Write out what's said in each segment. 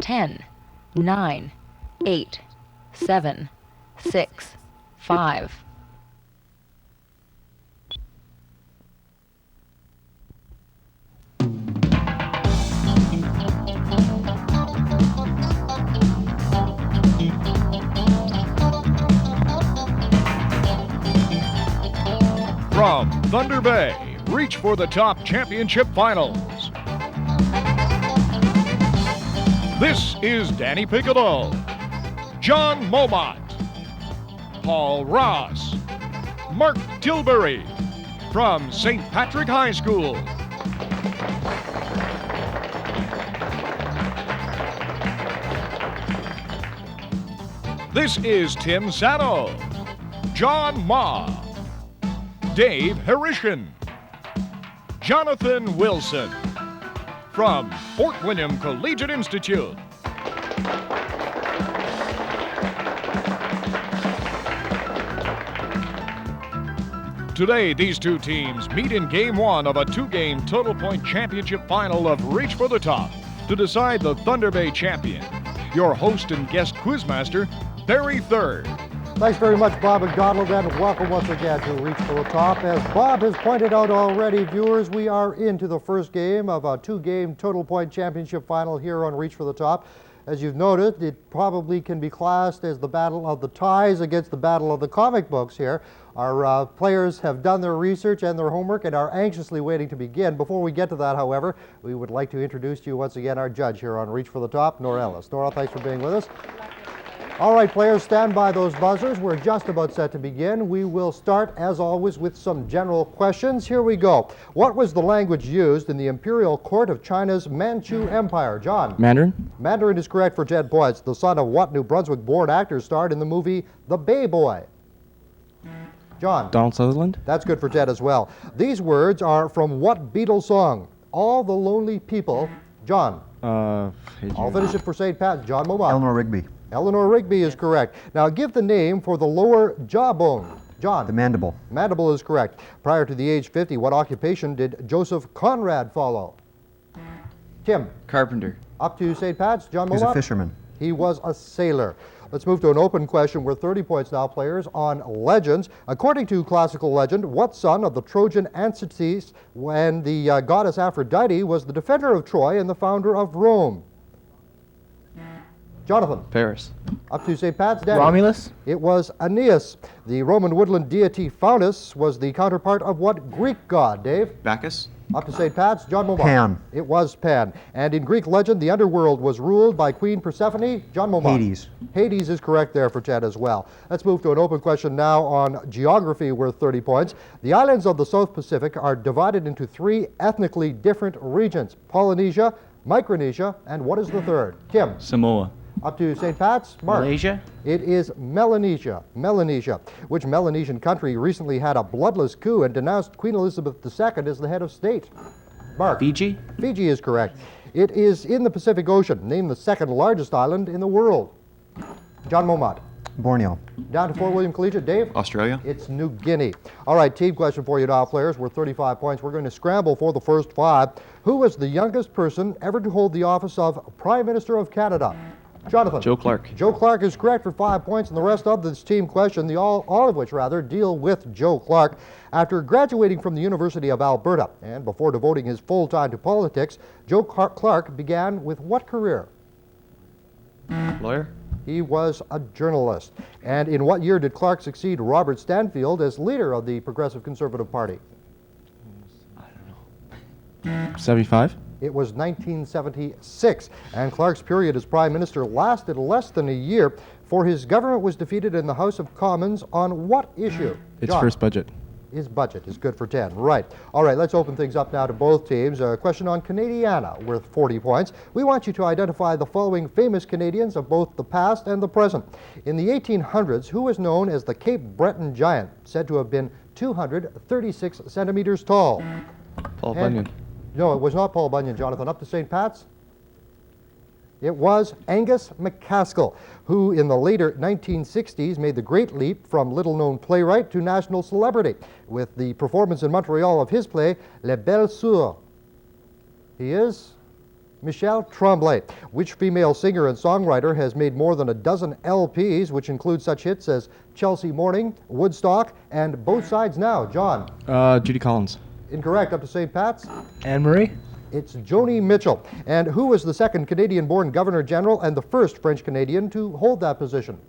10, 9, 8, 7, 6, 5. From Thunder Bay, Reach for the Top Championship Finals. This is Danny Piccolo, John Momot, Paul Ross, Mark Tilbury from St. Patrick High School. This is Tim Sano, John Ma, Dave Harishin, Jonathan Wilson from Fort William Collegiate Institute. Today, these two teams meet in Game 1 of a two-game total point championship final of Reach for the Top to decide the Thunder Bay champion. Your host and guest quizmaster, Barry Third. Thanks very much, Bob McDonald, and welcome once again to Reach for the Top. As Bob has pointed out already, viewers, we are into the first game of a two-game total point championship final here on Reach for the Top. As you've noted, it probably can be classed as the battle of the ties against the battle of the comic books here. Our players have done their research and their homework and are anxiously waiting to begin. Before we get to that, however, we would like to introduce to you once again our judge here on Reach for the Top, Nora Ellis. Nora, thanks for being with us. All right, players, stand by those buzzers. We're just about set to begin. We will start, as always, with some general questions. Here we go. What was the language used in the imperial court of China's Manchu Empire? John? Mandarin. Mandarin is correct for 10 points. The son of what New Brunswick-born actor starred in the movie The Bay Boy? John? Donald Sutherland. That's good for 10 as well. These words are from what Beatles song? All the Lonely People. John? I'll finish it for St. Pat. John Momot. Eleanor Rigby. Eleanor Rigby is correct. Now give the name for the lower jawbone. John? The mandible. Mandible is correct. Prior to the age 50, what occupation did Joseph Conrad follow? Tim? Carpenter. Up to St. Pat's. John Momot? He's a fisherman. He was a sailor. Let's move to an open question worth 30 points now, players, on legends. According to classical legend, what son of the Trojan Anchises when the goddess Aphrodite was the defender of Troy and the founder of Rome? Jonathan? Paris. Up to St. Pat's. Danny? Romulus. It was Aeneas. The Roman woodland deity Faunus was the counterpart of what Greek god? Dave? Bacchus. Up to St. Pat's. John Momot. Pan. It was Pan. And in Greek legend, the underworld was ruled by Queen Persephone. John Momot. Hades. Hades is correct there for 10 as well. Let's move to an open question now on geography worth 30 points. The islands of the South Pacific are divided into three ethnically different regions: Polynesia, Micronesia, and what is the third? Kim? Samoa. Up to St. Pat's. Mark? Malaysia. It is Melanesia. Melanesia, which Melanesian country recently had a bloodless coup and denounced Queen Elizabeth II as the head of state? Mark? Fiji. Fiji is correct. It is in the Pacific Ocean. Name the second largest island in the world. John Momot. Borneo. Down to Fort William Collegiate. Dave? Australia. It's New Guinea. All right, team question for you now, players. We're 35 points. We're going to scramble for the first five. Who was the youngest person ever to hold the office of Prime Minister of Canada? Jonathan? Joe Clark. Joe Clark is correct for 5 points, and the rest of this team question, all of which deal with Joe Clark. After graduating from the University of Alberta and before devoting his full time to politics, Joe Clark began with what career? Lawyer. He was a journalist. And in what year did Clark succeed Robert Stanfield as leader of the Progressive Conservative Party? I don't know. 75. It was 1976, and Clark's period as Prime Minister lasted less than a year, for his government was defeated in the House of Commons on what issue? Its John? first budget. His budget is good for 10. Right. All right, let's open things up now to both teams. A question on Canadiana worth 40 points. We want you to identify the following famous Canadians of both the past and the present. In the 1800s, who was known as the Cape Breton Giant, said to have been 236 centimeters tall? Paul Bunyan. No, it was not Paul Bunyan, Jonathan. Up to St. Pat's? It was Angus MacAskill, who in the later 1960s made the great leap from little-known playwright to national celebrity with the performance in Montreal of his play Les Belles Soeurs. He is Michelle Tremblay. Which female singer and songwriter has made more than a dozen LPs, which include such hits as Chelsea Morning, Woodstock, and Both Sides Now? John. Judy Collins. Incorrect. Up to St. Pat's. Anne-Marie? It's Joni Mitchell. And who was the second Canadian-born Governor General and the first French-Canadian to hold that position?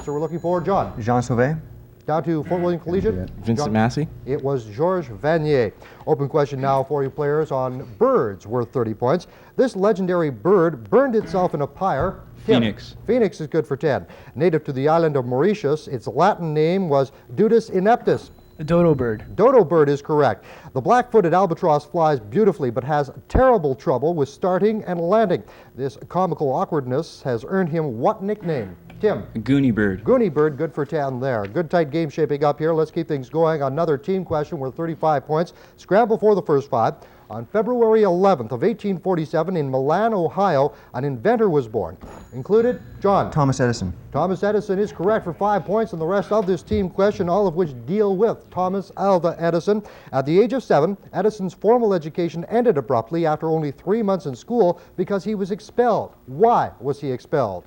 So we're looking for John. Jean Sauvé. Down to Fort William Collegiate. Vincent John. Massey. It was Georges Vanier. Open question now for you players on birds worth 30 points. This legendary bird burned itself in a pyre. Tim. Phoenix. Phoenix is good for 10. Native to the island of Mauritius, its Latin name was Dudus ineptus. A dodo bird. Dodo bird is correct. The black-footed albatross flies beautifully but has terrible trouble with starting and landing. This comical awkwardness has earned him what nickname? Tim. Goonie bird. Goonie bird, good for 10 there. Good tight game shaping up here. Let's keep things going. Another team question worth 35 points. Scramble for the first 5. On February 11th of 1847 in Milan, Ohio, an inventor was born. Included, John. Thomas Edison. Thomas Edison is correct for 5 points, and the rest of this team question, all of which deal with Thomas Alva Edison. At the age of 7, Edison's formal education ended abruptly after only 3 months in school because he was expelled. Why was he expelled?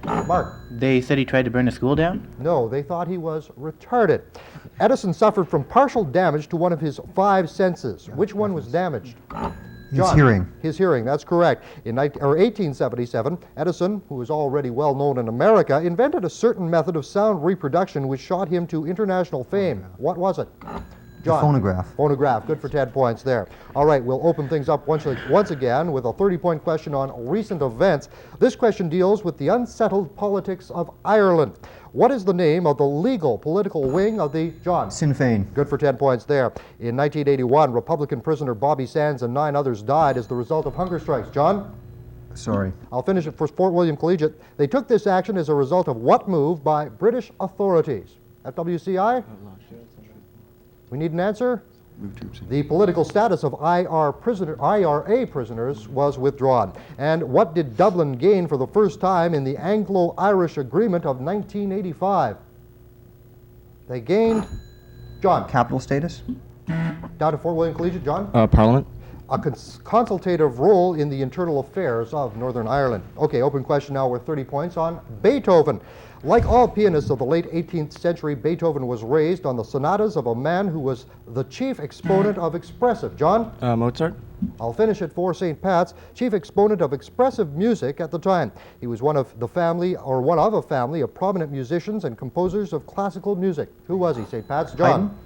Mark. They said he tried to burn the school down? No, they thought he was retarded. Edison suffered from partial damage to one of his 5 senses. Which one was damaged? His hearing. His hearing, that's correct. In 1877, Edison, who was already well known in America, invented a certain method of sound reproduction which shot him to international fame. What was it? John. The phonograph. Phonograph, good for 10 points there. All right, we'll open things up once again with a 30-point question on recent events. This question deals with the unsettled politics of Ireland. What is the name of the legal political wing of the, John? Sinn Féin. Good for 10 points there. In 1981, Republican prisoner Bobby Sands and 9 others died as the result of hunger strikes. John? Sorry. I'll finish it for Fort William Collegiate. They took this action as a result of what move by British authorities? FWCI? We need an answer? The political status of IRA prisoners was withdrawn. And what did Dublin gain for the first time in the Anglo-Irish Agreement of 1985? They gained, John. Capital status. Down to Fort William Collegiate, John. Parliament. A consultative role in the internal affairs of Northern Ireland. Okay, open question now worth 30 points on Beethoven. Like all pianists of the late 18th century, Beethoven was raised on the sonatas of a man who was the chief exponent of expressive. John? Mozart. I'll finish it for St. Pat's, chief exponent of expressive music at the time. He was one of a family of prominent musicians and composers of classical music. Who was he, St. Pat's? John?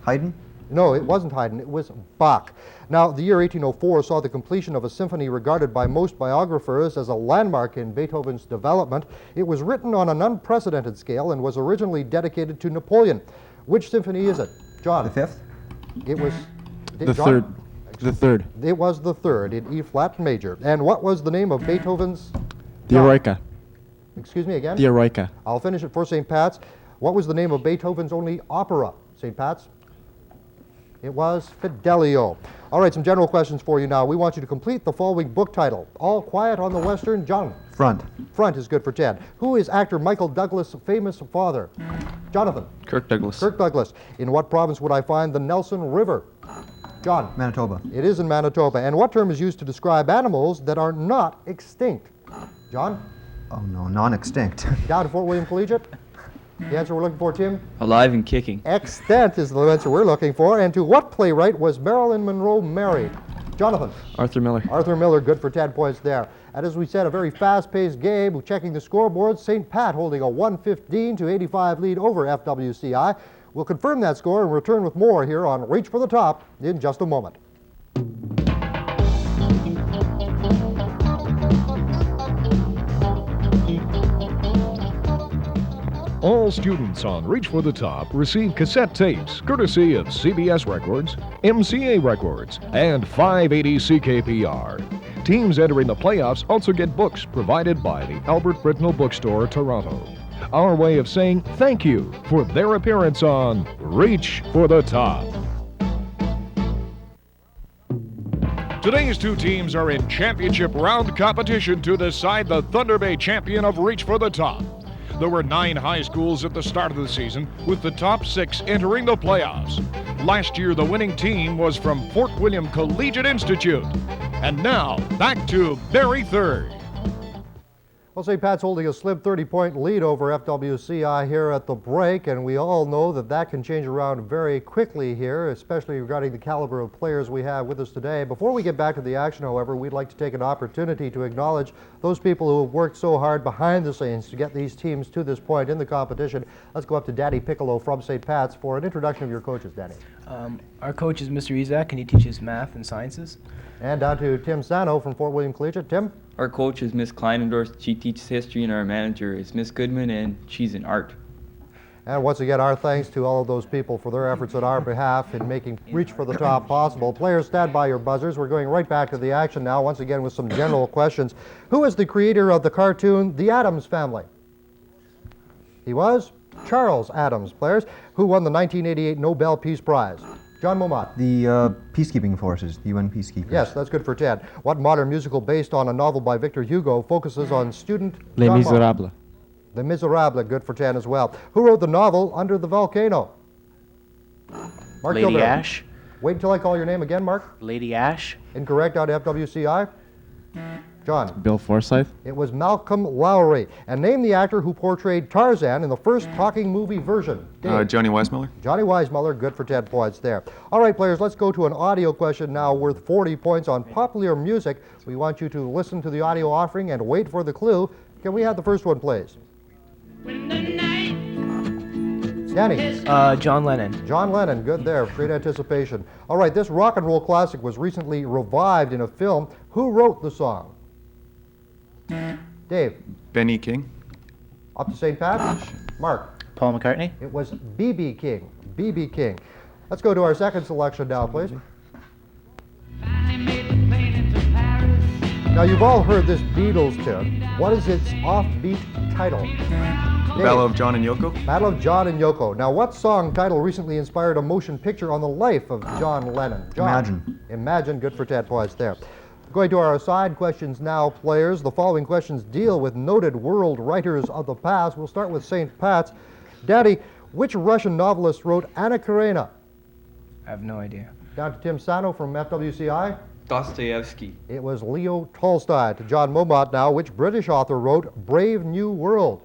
Haydn? No, it wasn't Haydn, it was Bach. Now, the year 1804 saw the completion of a symphony regarded by most biographers as a landmark in Beethoven's development. It was written on an unprecedented scale and was originally dedicated to Napoleon. Which symphony is it? John? The 5th? It was... The third. The third. It was the 3rd in E-flat major. And what was the name of Beethoven's... The Eroica. Excuse me again? The Eroica. I'll finish it for St. Pat's. What was the name of Beethoven's only opera, St. Pat's? It was Fidelio. All right, some general questions for you now. We want you to complete the following book title. All Quiet on the Western, John. Front. Front is good for 10. Who is actor Michael Douglas' famous father? Jonathan. Kirk Douglas. Kirk Douglas. In what province would I find the Nelson River? John. Manitoba. It is in Manitoba. And what term is used to describe animals that are not extinct? John? Oh no, non-extinct. Down to Fort William Collegiate. The answer we're looking for, Tim? Alive and kicking. Extant is the answer we're looking for. And to what playwright was Marilyn Monroe married? Jonathan. Arthur Miller. Arthur Miller, good for 10 points there. And as we said, a very fast-paced game. Checking the scoreboard, St. Pat holding a 115-85 lead over FWCI. We'll confirm that score and return with more here on Reach for the Top in just a moment. All students on Reach for the Top receive cassette tapes courtesy of CBS Records, MCA Records, and 580 CKPR. Teams entering the playoffs also get books provided by the Albert Britnell Bookstore, Toronto. Our way of saying thank you for their appearance on Reach for the Top. Today's 2 teams are in championship round competition to decide the Thunder Bay champion of Reach for the Top. There were 9 high schools at the start of the season, with the top 6 entering the playoffs. Last year, the winning team was from Fort William Collegiate Institute. And now, back to Barry Third. Well, St. Pat's holding a slim 30-point lead over FWCI here at the break, and we all know that that can change around very quickly here, especially regarding the caliber of players we have with us today. Before we get back to the action, however, we'd like to take an opportunity to acknowledge those people who have worked so hard behind the scenes to get these teams to this point in the competition. Let's go up to Danny Piccolo from St. Pat's for an introduction of your coaches, Danny. Our coach is Mr. Izak, and he teaches math and sciences. And down to Tim Sano from Fort William Collegiate. Tim? Our coach is Miss Kleinendorf. She teaches history, and our manager is Miss Goodman, and she's in art. And once again, our thanks to all of those people for their efforts on our behalf in making Reach for the Top possible. Players, stand by your buzzers. We're going right back to the action now, once again with some general questions. Who is the creator of the cartoon The Addams Family? He was Charles Addams, players, who won the 1988 Nobel Peace Prize. John Momot. The peacekeeping forces, the UN peacekeepers. Yes, that's good for 10. What modern musical based on a novel by Victor Hugo focuses on student... Les John Momot. Miserables. Les Miserables, good for 10 as well. Who wrote the novel Under the Volcano? Mark Lady Gilbert. Ash. Wait until I call your name again, Mark. Lady Ash. Incorrect out of FWCI. John. Bill Forsyth. It was Malcolm Lowry. And name the actor who portrayed Tarzan in the first talking movie version. Dave. Johnny Weissmuller. Johnny Weissmuller, good for 10 points there. All right, players, let's go to an audio question now worth 40 points on popular music. We want you to listen to the audio offering and wait for the clue. Can we have the first one, please? Danny. John Lennon. John Lennon, good there, great anticipation. All right, this rock and roll classic was recently revived in a film. Who wrote the song? Dave. Benny King. Up to St. Pat. Mark. Paul McCartney. It was B.B. King. B.B. King. Let's go to our second selection now, please. Now, you've all heard this Beatles tune. What is its offbeat title? Dave. Battle of John and Yoko. Battle of John and Yoko. Now, what song title recently inspired a motion picture on the life of John Lennon? John. Imagine. Imagine, good for 10 points there. Going to our side questions now, players. The following questions deal with noted world writers of the past. We'll start with St. Pat's. Daddy, which Russian novelist wrote Anna Karenina? I have no idea. Down to Tim Sano from FWCI. Dostoevsky. It was Leo Tolstoy. To John Momot now, which British author wrote Brave New World?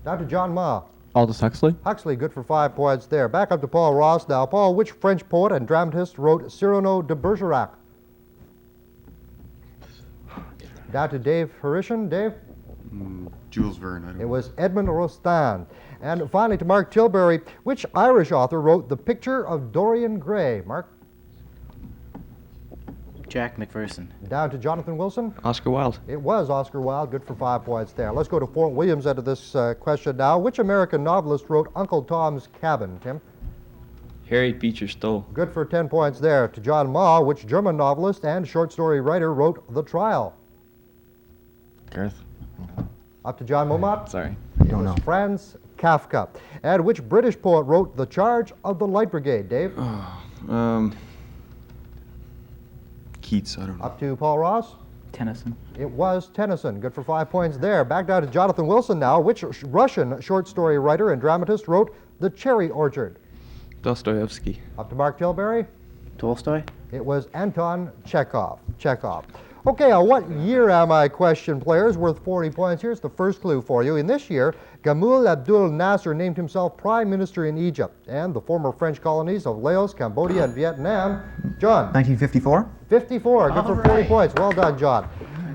Down to John Ma. Aldous Huxley. Huxley, good for 5 points there. Back up to Paul Ross now. Paul, which French poet and dramatist wrote Cyrano de Bergerac? Down to Dave Harishan. Dave? Jules Verne. I don't It know. was Edmund Rostand. And finally to Mark Tilbury, which Irish author wrote The Picture of Dorian Gray? Mark? Jack McPherson. Down to Jonathan Wilson. Oscar Wilde. It was Oscar Wilde, good for 5 points there. Let's go to Fort Williams out of this question now. Which American novelist wrote Uncle Tom's Cabin, Tim? Harry Beecher Stowe. Good for 10 points there. To John Ma, which German novelist and short story writer wrote The Trial? Gareth. Up to John Momot. Sorry. It was Franz Kafka. And which British poet wrote The Charge of the Light Brigade, Dave? Keats. I don't know. Up to Paul Ross. Tennyson. It was Tennyson. Good for 5 points there. Back down to Jonathan Wilson now. Which Russian short story writer and dramatist wrote The Cherry Orchard? Dostoevsky. Up to Mark Tilbury. Tolstoy. It was Anton Chekhov. Okay, what year am I? Question, players, worth 40 points. Here's the first clue for you. In this year, Gamal Abdul Nasser named himself Prime Minister in Egypt and the former French colonies of Laos, Cambodia, and Vietnam. John. 1954. 54. Good for 40 points. Well done, John.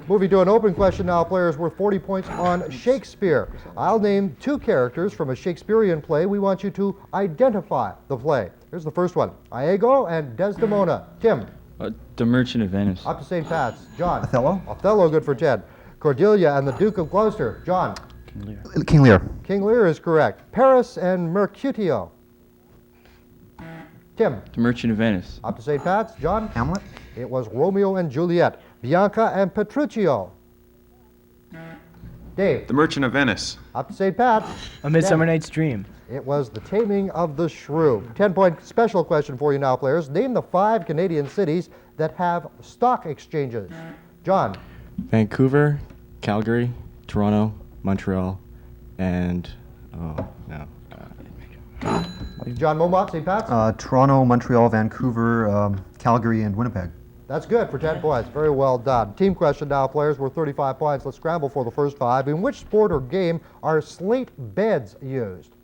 Moving to an open question now, players, worth 40 points on Shakespeare. I'll name 2 characters from a Shakespearean play. We want you to identify the play. Here's the first one. Iago and Desdemona. Tim. The Merchant of Venice. Up to St. Pat's. John. Othello. Othello, good for 10. Cordelia and the Duke of Gloucester. John. King Lear. King Lear is correct. Paris and Mercutio. Tim. The Merchant of Venice. Up to St. Pat's. John. Hamlet. It was Romeo and Juliet. Bianca and Petruchio. Dave. The Merchant of Venice. Up to St. Pat's. A Midsummer Night's Dream. It was The Taming of the Shrew. 10-point special question for you now, players. Name the 5 Canadian cities that have stock exchanges. John. Vancouver, Calgary, Toronto, Montreal, and oh no. Up John Momot, St. Pat's? Toronto, Montreal, Vancouver, Calgary, and Winnipeg. That's good for 10 points. Very well done. Team question now, players, worth 35 points. Let's scramble for the first 5. In which sport or game are slate beds used?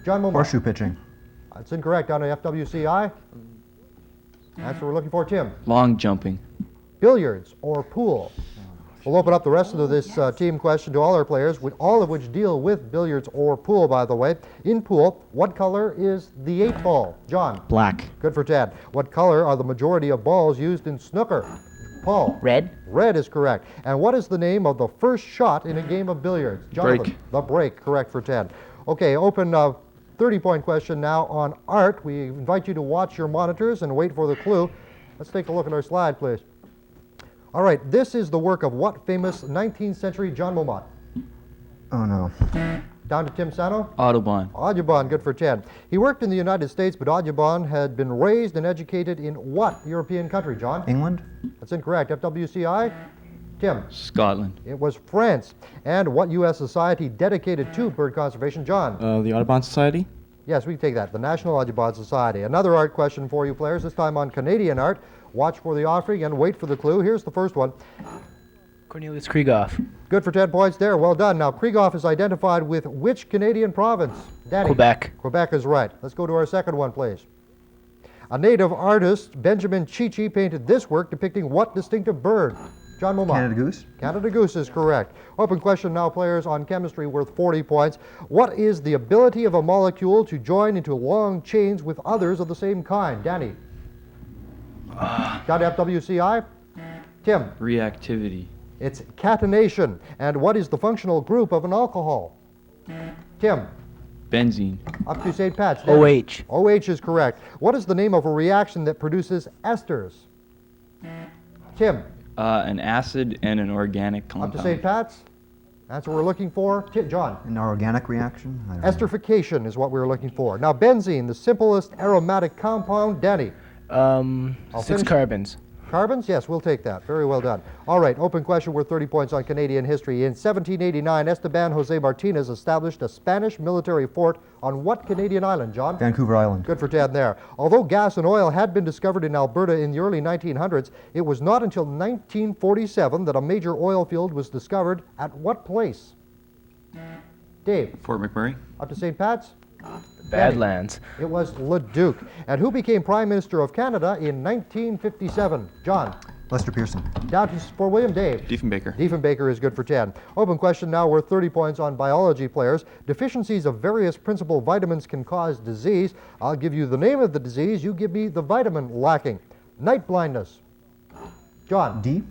John Momot. Horseshoe pitching. That's incorrect. Down to FWCI. That's what we're looking for. Tim. Long jumping. Billiards or pool? We'll open up the rest of this team question to all our players, all of which deal with billiards or pool, by the way. In pool, what color is the 8 ball? John. Black. Good for 10. What color are the majority of balls used in snooker? Paul. Red. Red is correct. And what is the name of the first shot in a game of billiards? Jonathan. Break. The break, correct for 10. Okay, open 30-point question now on art. We invite you to watch your monitors and wait for the clue. Let's take a look at our slide, please. All right, this is the work of what famous 19th century John Momot? Oh no. Down to Tim Sano? Audubon. Audubon, good for 10. He worked in the United States, but Audubon had been raised and educated in what European country, John? England? That's incorrect. FWCI? Tim? Scotland. It was France. And what U.S. society dedicated to bird conservation, John? The Audubon Society. Yes, we can take that. The National Audubon Society. Another art question for you players, this time on Canadian art. Watch for the offering and wait for the clue. Here's the first one. Cornelius Krieghoff. Good for 10 points there. Well done. Now, Krieghoff is identified with which Canadian province? Danny? Quebec. Quebec is right. Let's go to our second one, please. A native artist, Benjamin Chichi, painted this work depicting what distinctive bird? John Momot. Canada Goose? Canada Goose is correct. Open question now, players, on chemistry worth 40 points. What is the ability of a molecule to join into long chains with others of the same kind? Danny? Down to FWCI? Tim? Reactivity. It's catenation. And what is the functional group of an alcohol? Tim? Benzene. Up to St. Pat's. OH. OH is correct. What is the name of a reaction that produces esters? Tim? An acid and an organic compound. Up to St. Pat's? That's what we're looking for. John? An organic reaction? I don't know. Esterification is what we're looking for. Now, benzene, the simplest aromatic compound. Danny? 6 finish. carbons. Carbons? Yes, we'll take that. Very well done. All right, open question worth 30 points on Canadian history. In 1789, Esteban José Martinez established a Spanish military fort on what Canadian island, John? Vancouver Island. Good for 10 there. Although gas and oil had been discovered in Alberta in the early 1900s, it was not until 1947 that a major oil field was discovered at what place? Dave? Fort McMurray. Up to St. Pat's? Badlands. It was Leduc. And who became Prime Minister of Canada in 1957? John? Lester Pearson. Down to Fort William. Dave? Diefenbaker. Diefenbaker is good for 10. Open question now worth 30 points on biology, players. Deficiencies of various principal vitamins can cause disease. I'll give you the name of the disease. You give me the vitamin lacking. Night blindness. John? D?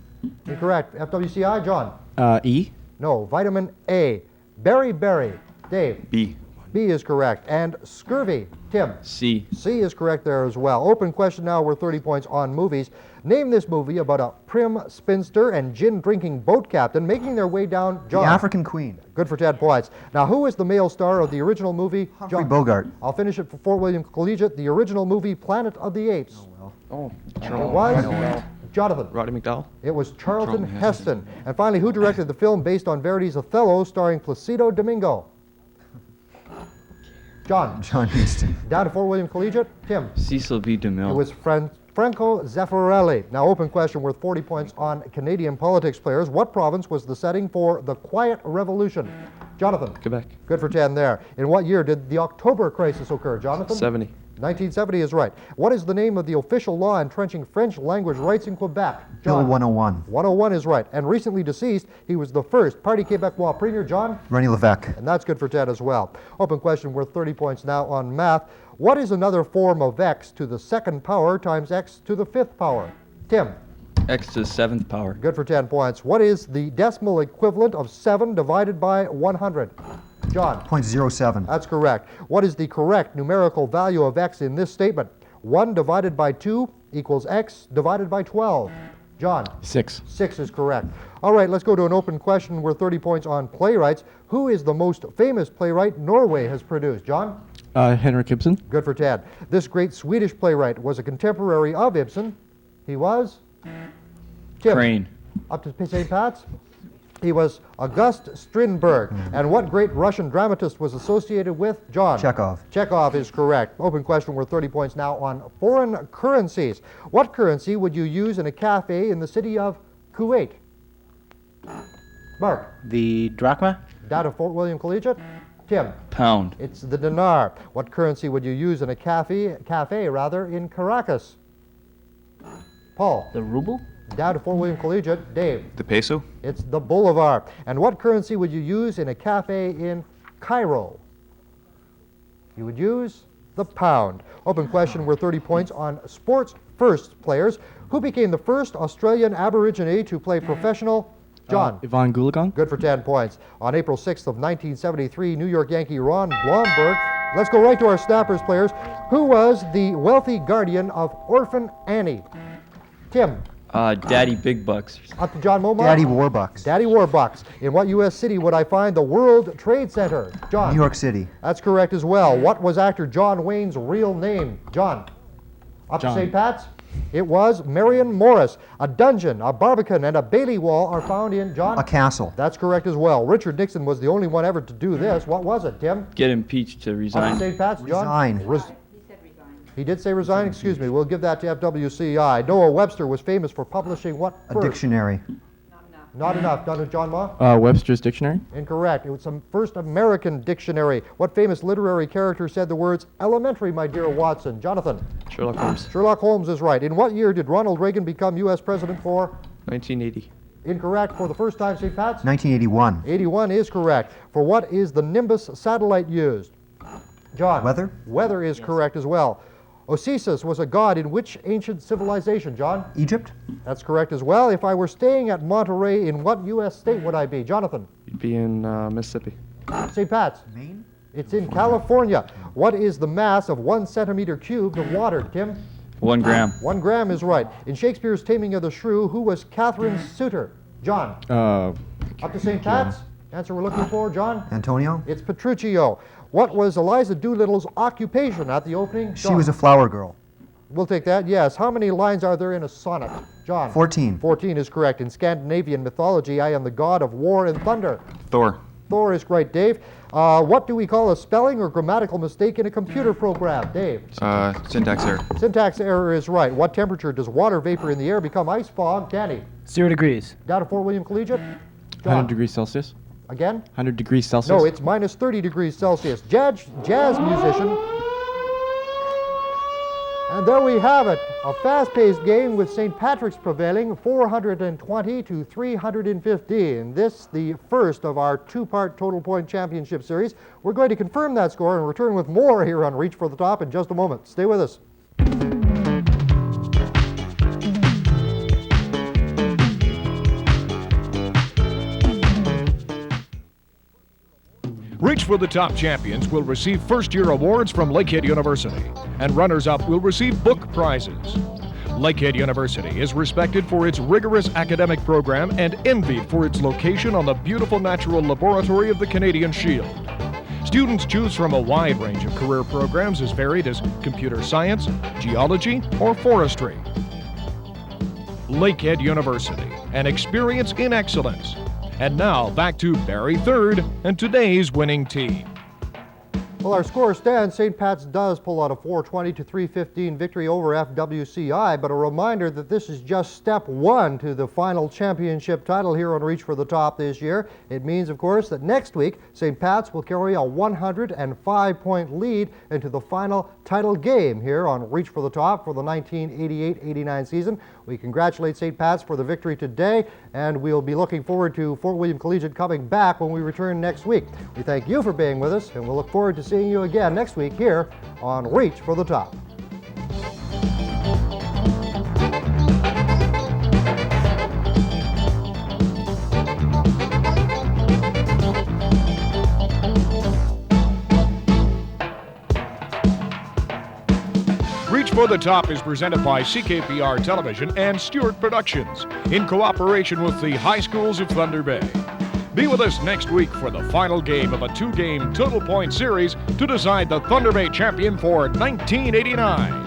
Incorrect. FWCI? John? E. No. Vitamin A. Beriberi. Dave? B. B is correct. And scurvy. Tim? C. C is correct there as well. Open question now worth 30 points on movies. Name this movie about a prim spinster and gin-drinking boat captain making their way down John. The African Queen. Good for 10 points. Now, who is the male star of the original movie? Humphrey Bogart. I'll finish it for Fort William Collegiate. The original movie, Planet of the Apes. Oh. It was Jonathan. Roddy McDowell. It was Charlton Charlton Heston. And finally, who directed the film based on Verdi's Othello starring Placido Domingo? John. John Huston. Down to Fort William Collegiate. Tim. Cecil B. DeMille. It was Franco Zeffirelli. Now, open question worth 40 points on Canadian politics, players. What province was the setting for the Quiet Revolution? Jonathan. Quebec. Good for 10 there. In what year did the October crisis occur, Jonathan? 70. 1970 is right. What is the name of the official law entrenching French language rights in Quebec? Bill John. 101. 101 is right. And recently deceased, he was the first Parti Québécois Premier, John? René Lévesque. And that's good for 10 as well. Open question worth 30 points now on math. What is another form of x to the second power times x to the fifth power? Tim. X to the 7th power. Good for 10 points. What is the decimal equivalent of 7 divided by 100? John. 0.07. That's correct. What is the correct numerical value of x in this statement? 1 divided by 2 equals x divided by 12. John. 6. 6 is correct. All right, let's go to an open question worth 30 points on playwrights. Who is the most famous playwright Norway has produced? John? Henrik Ibsen. Good for 10. This great Swedish playwright was a contemporary of Ibsen. He was? Tim. Crane. Up to St. Pat's? He was August Strindberg. And what great Russian dramatist was associated with John? Chekhov. Chekhov is correct. Open question worth 30 points now on foreign currencies. What currency would you use in a cafe in the city of Kuwait? Mark. The drachma. Down to Fort William Collegiate. Tim. Pound. It's the dinar. What currency would you use in a cafe in Caracas? Paul. The ruble. Down to Fort William Collegiate. Dave. The peso? It's the bolivar. And what currency would you use in a cafe in Cairo? You would use the pound. Open question worth 30 points on sports first players. Who became the first Australian Aborigine to play professional? John. Yvonne Goolagong. Good for 10 points. On April 6th of 1973, New York Yankee Ron Blomberg. Let's go right to our Snappers players. Who was the wealthy guardian of Orphan Annie? Tim. Daddy Big Bucks. Up to John Momar. Daddy Warbucks. Daddy Warbucks. In what U.S. city would I find the World Trade Center? John. New York City. That's correct as well. What was actor John Wayne's real name? John. Up John. to St. Pat's. It was Marion Morris. A dungeon, a barbican, and a Bailey wall are found in, John? A castle. That's correct as well. Richard Nixon was the only one ever to do this. What was it, Tim? Get impeached to Up to resign. St. Pat's, John? Resign. He did say resign? Excuse me. We'll give that to FWCI. Noah Webster was famous for publishing what A first? dictionary. Not enough. Done with John Ma? Webster's Dictionary. Incorrect. It was some first American dictionary. What famous literary character said the words elementary, my dear Watson? Jonathan. Sherlock Holmes. Sherlock Holmes is right. In what year did Ronald Reagan become U.S. president for? 1980. Incorrect. For the first time, St. Pat's? 1981. 81 is correct. For what is the Nimbus satellite used? John. Weather? Weather is correct as well. Osseous was a god in which ancient civilization, John? Egypt. That's correct as well. If I were staying at Monterey, in what U.S. state would I be? Jonathan. You'd be in Mississippi. St. Pat's. Maine. It's in California. What is the mass of 1 centimeter cubed of water, Tim? 1 gram. 1 gram is right. In Shakespeare's Taming of the Shrew, who was Catherine's suitor? John. Up to St. Pat's. Answer we're looking for, John? Antonio. It's Petruchio. What was Eliza Doolittle's occupation at the opening? She was a flower girl. We'll take that, yes. How many lines are there in a sonnet? John. 14. 14 is correct. In Scandinavian mythology, I am the god of war and thunder. Thor. Thor is right, Dave. What do we call a spelling or grammatical mistake in a computer program? Dave. Syntax error. Syntax error is right. What temperature does water vapor in the air become ice fog? Danny. 0 degrees. Down to Fort William Collegiate. 100 degrees Celsius. Again? 100 degrees Celsius. No, it's minus 30 degrees Celsius. Jazz musician. And there we have it. A fast-paced game with St. Patrick's prevailing 420 to 315. This, the first of our two-part Total Point Championship Series. We're going to confirm that score and return with more here on Reach for the Top in just a moment. Stay with us. Reach for the Top champions will receive first-year awards from Lakehead University, and runners-up will receive book prizes. Lakehead University is respected for its rigorous academic program and envied for its location on the beautiful natural laboratory of the Canadian Shield. Students choose from a wide range of career programs as varied as computer science, geology, or forestry. Lakehead University, an experience in excellence. And now, back to Barry Third and today's winning team. Well, our score stands. St. Pat's does pull out a 420 to 315 victory over FWCI, but a reminder that this is just step one to the final championship title here on Reach for the Top this year. It means, of course, that next week, St. Pat's will carry a 105-point lead into the final title game here on Reach for the Top for the 1988-89 season. We congratulate St. Pat's for the victory today, and we'll be looking forward to Fort William Collegiate coming back when we return next week. We thank you for being with us, and we'll look forward to seeing you again next week here on Reach for the Top. Reach for the Top is presented by CKPR Television and Stewart Productions in cooperation with the High Schools of Thunder Bay. Be with us next week for the final game of a two-game total point series to decide the Thunder Bay champion for 1989.